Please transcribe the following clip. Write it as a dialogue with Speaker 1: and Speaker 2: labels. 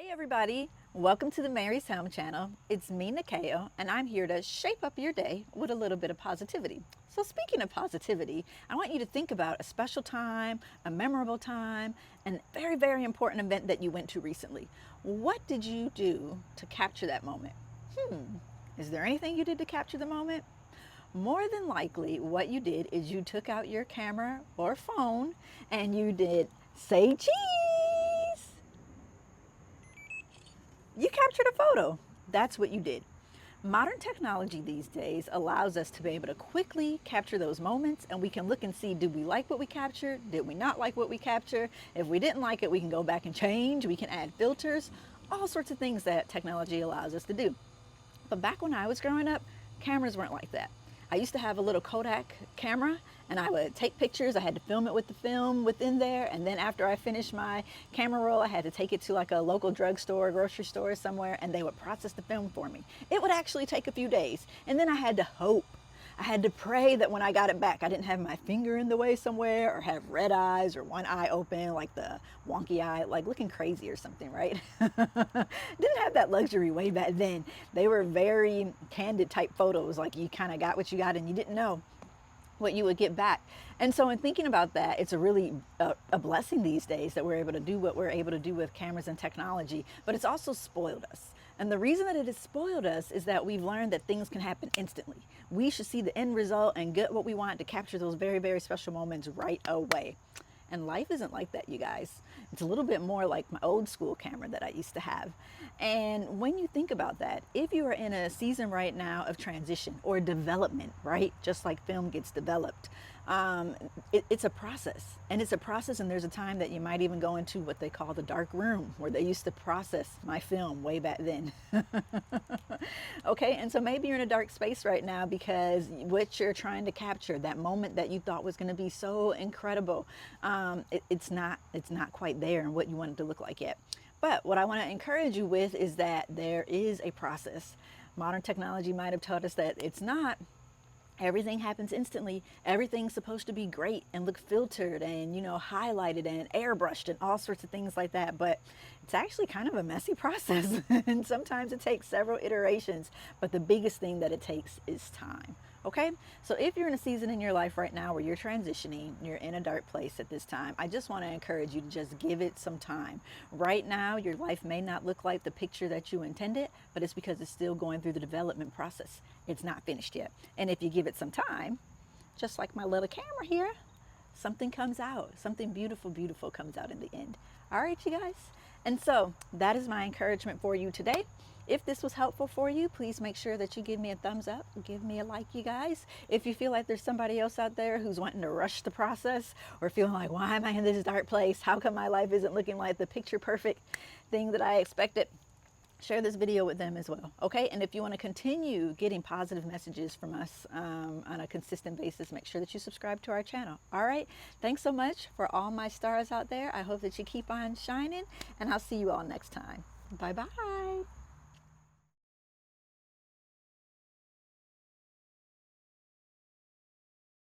Speaker 1: Hey everybody, welcome to the Mary's Helm channel. It's me, Nikeo, and I'm here to shape up your day with a little bit of positivity. So speaking of positivity, I want you to think about a special time, a memorable time, and very, very important event that you went to recently. What did you do to capture that moment? Is there anything you did to capture the moment? More than likely, what you did is you took out your camera or phone and you did say cheese. You captured a photo. That's what you did. Modern technology these days allows us to be able to quickly capture those moments, and we can look and see, did we like what we captured? Did we not like what we captured? If we didn't like it, we can go back and change. We can add filters, all sorts of things that technology allows us to do. But back when I was growing up, cameras weren't like that. I used to have a little Kodak camera and I would take pictures. I had to film it with the film within there. And then after I finished my camera roll, I had to take it to like a local drugstore, grocery store somewhere, and they would process the film for me. It would actually take a few days. And then I had to hope. I had to pray that when I got it back, I didn't have my finger in the way somewhere or have red eyes or one eye open, like the wonky eye, like looking crazy or something, right? Didn't have that luxury way back then. They were very candid type photos, like you kind of got what you got and you didn't know what you would get back. And so in thinking about that, it's a really a blessing these days that we're able to do what we're able to do with cameras and technology, but it's also spoiled us. And the reason that it has spoiled us is that we've learned that things can happen instantly. We should see the end result and get what we want to capture those very, very special moments right away. And life isn't like that, you guys. It's a little bit more like my old school camera that I used to have. And when you think about that, if you are in a season right now of transition or development, right? Just like film gets developed, it's a process. And it's a process, and there's a time that you might even go into what they call the dark room, where they used to process my film way back then. Okay, and so maybe you're in a dark space right now because what you're trying to capture, that moment that you thought was going to be so incredible, it's not quite there and what you want it to look like yet. But what I want to encourage you with is that there is a process. Modern technology might have taught us that it's not. Everything happens instantly. Everything's supposed to be great and look filtered and, highlighted and airbrushed and all sorts of things like that. But it's actually kind of a messy process. And sometimes it takes several iterations. But the biggest thing that it takes is time. Okay? So if you're in a season in your life right now where you're transitioning, you're in a dark place at this time, I just want to encourage you to just give it some time. Right now, your life may not look like the picture that you intended, but it's because it's still going through the development process. It's not finished yet. And if you give it some time, just like my little camera here, something comes out. Something beautiful, beautiful comes out in the end. All right, you guys? And so that is my encouragement for you today. If this was helpful for you, please make sure that you give me a thumbs up, give me a like, you guys. If you feel like there's somebody else out there who's wanting to rush the process or feeling like, why am I in this dark place? How come my life isn't looking like the picture perfect thing that I expected? Share this video with them as well, okay? And if you want to continue getting positive messages from us on a consistent basis, make sure that you subscribe to our channel, all right? Thanks so much for all my stars out there. I hope that you keep on shining, and I'll see you all next time. Bye-bye.